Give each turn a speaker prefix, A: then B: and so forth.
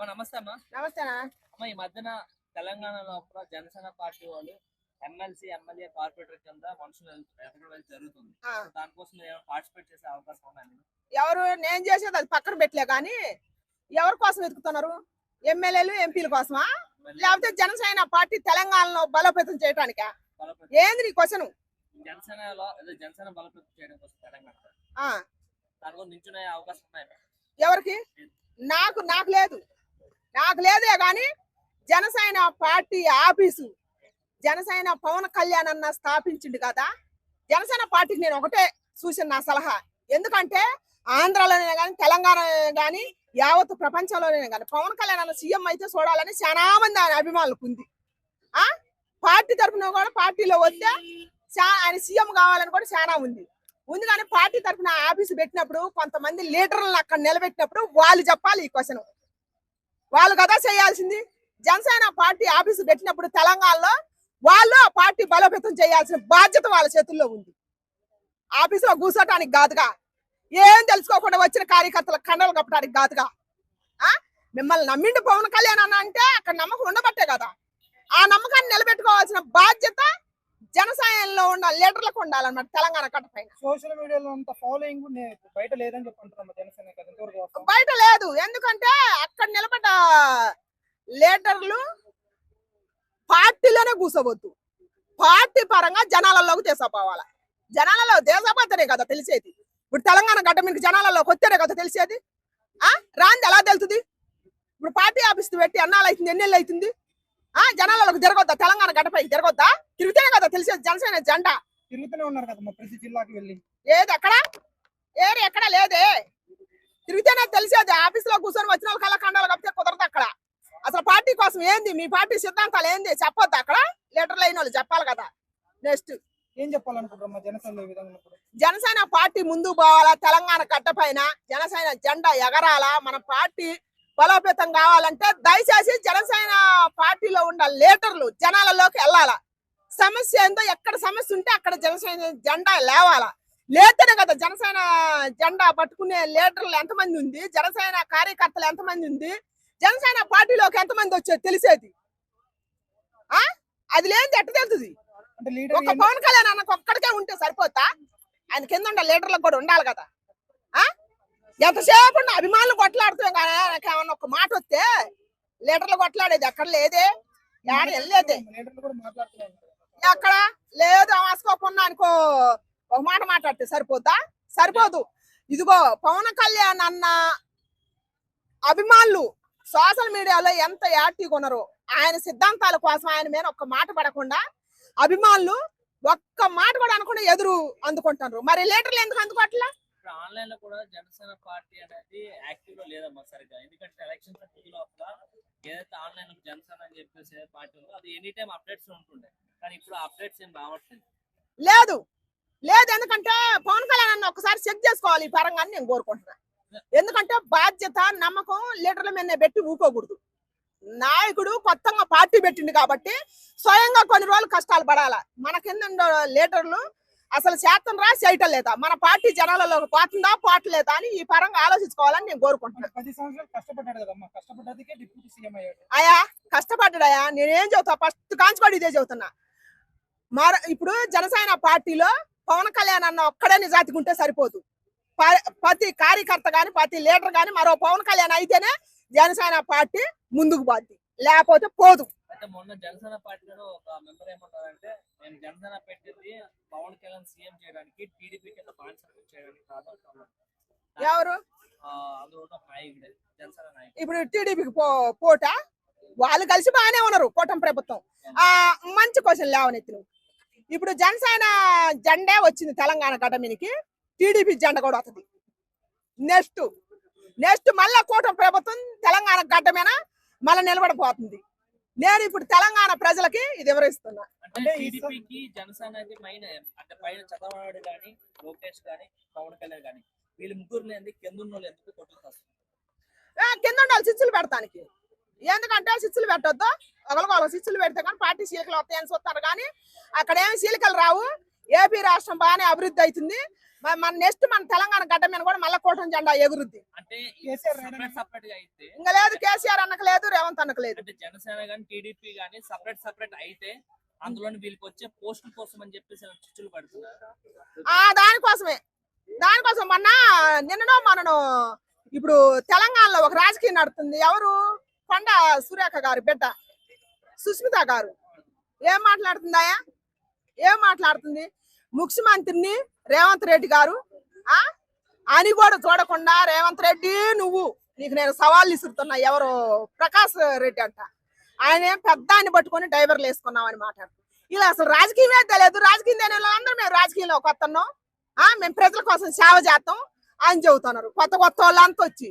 A: నమస్తే అమ్మా.
B: నమస్తేనా.
A: అమ్మ, ఈ మధ్యన తెలంగాణలో జనసేన పార్టీ వాళ్ళు ఎమ్మెల్సీ, ఎమ్మెల్యే, కార్పొరేటర్ కింద మనుషులు ఎదగడం జరుగుతుంది. దానికోసం ఏమైనా పార్టిసిపేట్ చేసే అవకాశం ఉందండి?
B: ఎవరు నేను చేసేది అది పక్కన పెట్టలే కానీ ఎవరి కోసం వెతుకుతున్నారు? ఎమ్మెల్యేలు ఎంపీల కోసమా, లేకపోతే జనసేన పార్టీ తెలంగాణలో బలోపేతం చేయడానికా? ఏంది నీ క్వశ్చన్?
A: జనసేన బలోపేతం చేయడం కోసం తెలంగాణ దానిలో నించునే అవకాశం ఉన్నాయి.
B: ఎవరికి? నాకు నాకు లేదు, నాకు లేదే కానీ జనసేన పార్టీ ఆఫీసు జనసేన పవన్ కళ్యాణ్ అన్న స్థాపించిండు కదా. జనసేన పార్టీకి నేను ఒకటే సూచన, నా సలహా. ఎందుకంటే ఆంధ్రాలోనే కానీ తెలంగాణ కానీ యావత్ ప్రపంచంలోనే కానీ పవన్ కళ్యాణ్ అన్న సీఎం అయితే చూడాలని చాలా మంది ఆయన అభిమానులకు ఉంది. పార్టీ తరఫున కూడా పార్టీలో వస్తే ఆయన సీఎం కావాలని కూడా చాలా ఉంది. కానీ పార్టీ తరఫున ఆఫీసు పెట్టినప్పుడు కొంతమంది లీడర్లను అక్కడ నిలబెట్టినప్పుడు వాళ్ళు చెప్పాలి ఈ క్వశ్చన్. వాళ్ళు కదా చేయాల్సింది. జనసేన పార్టీ ఆఫీసు పెట్టినప్పుడు తెలంగాణలో వాళ్ళు ఆ పార్టీ బలోపేతం చేయాల్సిన బాధ్యత వాళ్ళ చేతుల్లో ఉంది. ఆఫీసులో కూర్చోటానికి కాదుగా, ఏం తెలుసుకోకుండా వచ్చిన కార్యకర్తల కండలు కప్పడానికి కాదుగా. మిమ్మల్ని నమ్మిండు పవన్ కళ్యాణ్ అన్న అంటే అక్కడ నమ్మకం ఉండబట్టే కదా. ఆ నమ్మకాన్ని నిలబెట్టుకోవాల్సిన బాధ్యత జనసేనలో ఉన్న లీడర్లకు ఉండాలన్నమాట. తెలంగాణ కట్ట పైన
C: సోషల్ మీడియాలో అంత ఫాలోయింగ్ బయట లేదని చెప్పుకుంటున్నాం. జనసేన
B: బయట లేదు, ఎందుకంటే అక్కడ నిలబడ్డ లీడర్లు పార్టీలోనే కూర్చోవద్దు. పార్టీ పరంగా జనాలలోకి తీసుకుపోవాలి. జనాలలో దేశపోతేనే కదా తెలిసేది. ఇప్పుడు తెలంగాణ గడ్డ మీకు జనాలలోకి వస్తేనే కదా తెలిసేది. రాంది ఎలా తెలుస్తుంది? ఇప్పుడు పార్టీ ఆఫీస్ పెట్టి ఎన్నాళ్ళు అవుతుంది, ఎన్నెళ్ళు అవుతుంది? జనాలకు తిరగొద్దా? తెలంగాణ గడ్డపై తిరగొద్దా? తిరిగితేనే కదా తెలిసేది జనసేన జెండా.
C: తిరుగుతూనే ఉన్నారు కదా ప్రతి జిల్లాకి వెళ్ళి.
B: ఏది ఎక్కడ ఏరి ఎక్కడ లేదే, తిరిగితేనే తెలిసేది. ఆఫీస్ లో కూర్చొని వచ్చిన వాళ్ళు కళ్ళకండాలు కప్పితే కుదరదు అక్కడ. అసలు పార్టీ కోసం ఏంది, మీ పార్టీ సిద్ధాంతాలు ఏంది చెప్పొద్దు అక్కడ. లీడర్లు అయిన వాళ్ళు చెప్పాలి కదా. నెక్స్ట్
C: ఏం చెప్పాలనుకుంటున్నా జనసేన విధంగా?
B: జనసేన పార్టీ ముందుకు పోవాలా, తెలంగాణ గడ్డ పైన జనసేన జెండా ఎగరాలా. మన పార్టీ బలోపేతం కావాలంటే దయచేసి జనసేన పార్టీలో ఉన్న లీడర్లు జనాలలోకి వెళ్ళాలా. సమస్య ఏందో, ఎక్కడ సమస్య ఉంటే అక్కడ జనసేన జెండా లేవాలా. లేతేనే కదా జనసేన జెండా పట్టుకునే లీడర్లు ఎంతమంది ఉంది, జనసేన కార్యకర్తలు ఎంతమంది ఉంది, జనసేన పార్టీలోకి ఎంతమంది వచ్చేది తెలిసేది. అది లేనిది ఎట్ట తెలుస్తుంది? ఒక పవన్ కళ్యాణ్ అన్నకు ఒక్కడికే ఉంటే సరిపోతా? ఆయన కింద ఉండే లీడర్లకు కూడా ఉండాలి కదా. ఎంతసేపు అభిమానులు కొట్లాడుతాం కానీ ఏమన్నా ఒక మాట వస్తే లీడర్లు కొట్లాడేది ఎక్కడ లేదే, ఏడ వెళ్ళేదే ఎక్కడ లేదు. ఆసుకోకుండా అనుకో ఒక మాట మాట్లాడితే సరిపోతా? సరిపోదు. ఇదిగో పవన్ కళ్యాణ్ అన్న అభిమానులు సోషల్ మీడియాలో ఎంత యాక్టివ్గా ఉన్నారో, ఆయన సిద్ధాంతాల కోసం ఆయన మీద ఒక్క మాట పడకుండా అభిమానులు ఒక్క మాట కూడా అనుకుని ఎదురు అందుకుంటారు. మరి లీడర్లు ఎందుకు అందుకోవట్లా?
A: ఆన్లైన్ లో కూడా జనసేన పార్టీ అనేది యాక్టివ్ లో లేదమ్మా సరిగ్గా. ఎందుకంటే ఎలక్షన్స్ లోపల ఏదైతే ఆన్లైన్ లో జనసేన అని చెప్పేసి పార్టీ ఉందో అది ఎనీ టైం అప్డేట్స్ ఉంటుండే, కానీ ఇప్పుడు అప్డేట్స్ ఏం రావట్లేదు.
B: లేదు లేదు, ఎందుకంటే పవన్ కళ్యాణ్ అన్న ఒకసారి చెక్ చేసుకోవాలి ఈ పరంగా అని నేను కోరుకుంటున్నా. ఎందుకంటే బాధ్యత నమ్మకం లీడర్ల మీద పెట్టి ఊకోకూడదు. నాయకుడు కొత్తగా పార్టీ పెట్టిండు కాబట్టి స్వయంగా కొన్ని రోజులు కష్టాలు పడాలా. మన కింద లీడర్లు అసలు శాతం రా చేయటం లేదా, మన పార్టీ జనాలలోకి పోతుందా పోవట్లేదా అని ఈ పరంగా ఆలోచించుకోవాలని నేను కోరుకుంటున్నాను.
C: 10 సంవత్సరాలు కష్టపడ్డాడు కదమ్మా, కష్టపడ్డదికే డిప్యూటీ సీఎం అయ్యాడు.
B: అయా కష్టపడ్డాయా, నేనేం చెబుతా ఫస్ట్ కాంచుకోడు ఇదే చెబుతున్నా. ఇప్పుడు జనసేన పార్టీలో పవన్ కళ్యాణ్ అన్న ఒక్కడే నిజాతికి ఉంటే సరిపోదు. ప్రతి కార్యకర్త గాని ప్రతి లీడర్ గాని మరో పవన్ కళ్యాణ్ అయితేనే జనసేన పార్టీ ముందుకు పోద్ది, లేకపోతే పోదు.
A: అయితే మొన్న జనసేన పార్టీలో ఒక మెంబర్ ఏమంటారంటే, నేను జనసేన పెట్టింది పవన్ కళ్యాణ్ సీఎం చేయడానికి, టీడీపీ కింద పార్టిసిపేట్ చేయడానికి కాదు.
B: ఎవరు?
A: అందులో నాయకుడే జనసేన నాయకుడు.
B: ఇప్పుడు టీడీపీకి పోట వాళ్ళు కలిసి బాగానే ఉన్నారు. కూటమి ప్రభుత్వం మంచి క్వశ్చన్ లేవనెత్తిన. ఇప్పుడు జనసేన జెండా వచ్చింది తెలంగాణ గడ్డ మీదకి, టీడీపీ జెండా కూడా వస్తుంది. నెక్స్ట్ మళ్ళా కూటమి ప్రభుత్వం తెలంగాణ గడ్డ మీద మళ్ళీ నిలబడిపోతుంది. నేను ఇప్పుడు తెలంగాణ ప్రజలకి ఇది వివరిస్తున్నా.
A: అంటే టీడీపీకి జనసేనకి అంటే పైన చంద్రబాబు గాని, లోకేష్ గాని, పవన్ కళ్యాణ్ గాని వీళ్ళు ముగ్గురు కింద ఉన్న వాళ్ళు ఎందుకు కొట్టుకొస్తారు?
B: కింద ఉండాలి సిచ్చులు పెడతానికి. ఎందుకంటే సిచ్చులు పెట్టొద్దు, ఒకరికి సిచ్చులు పెడితే కానీ పార్టీ సీలికలు వస్తాయని చూస్తారు. కానీ అక్కడ ఏమి సీలికలు రావు. ఏపీ రాష్ట్రం బాగానే అభివృద్ధి అవుతుంది. మన నెక్స్ట్ మన తెలంగాణ గడ్డ మీద కూడా మళ్ళా కూటమి జెండా ఎగురుద్ది.
A: అంటే
C: కేసీఆర్
A: సపరేట్ గా అయితే
B: ఇంకా లేదు, కేసీఆర్ అన్నకు లేదు, రేవంత్ అన్నకు లేదు.
A: అంటే జనసేన గానీ టీడీపీ గానీ సపరేట్ అయితే అందులోని వీళ్ళకి వచ్చే పోస్టుల కోసం అని చెప్పేసి చిచ్చులు పడుతున్నారు.
B: దానికోసం నిన్ననో మనను ఇప్పుడు తెలంగాణలో ఒక రాజకీయం నడుతుంది. ఎవరు? కొండ సురేఖ గారు బిడ్డ సుస్మిత గారు ఏం మాట్లాడుతుంది? ముఖ్యమంత్రిని రేవంత్ రెడ్డి గారు అని కూడా చూడకుండా, రేవంత్ రెడ్డి నీకు నేను సవాళ్ళు ఇస్తున్నా, ఎవరు ప్రకాష్ రెడ్డి అంట, ఆయన పెద్ద ఆయన పట్టుకొని డ్రైవర్లు వేసుకున్నామని మాట్లాడుతుంది. ఇలా అసలు రాజకీయమే తెలియదు. రాజకీయం తెలియని వాళ్ళందరూ మేము రాజకీయంలో కొత్తన్నాం, మేము ప్రజల కోసం సేవ చేస్తాం అని చెబుతున్నారు. కొత్త వాళ్ళంతా వచ్చి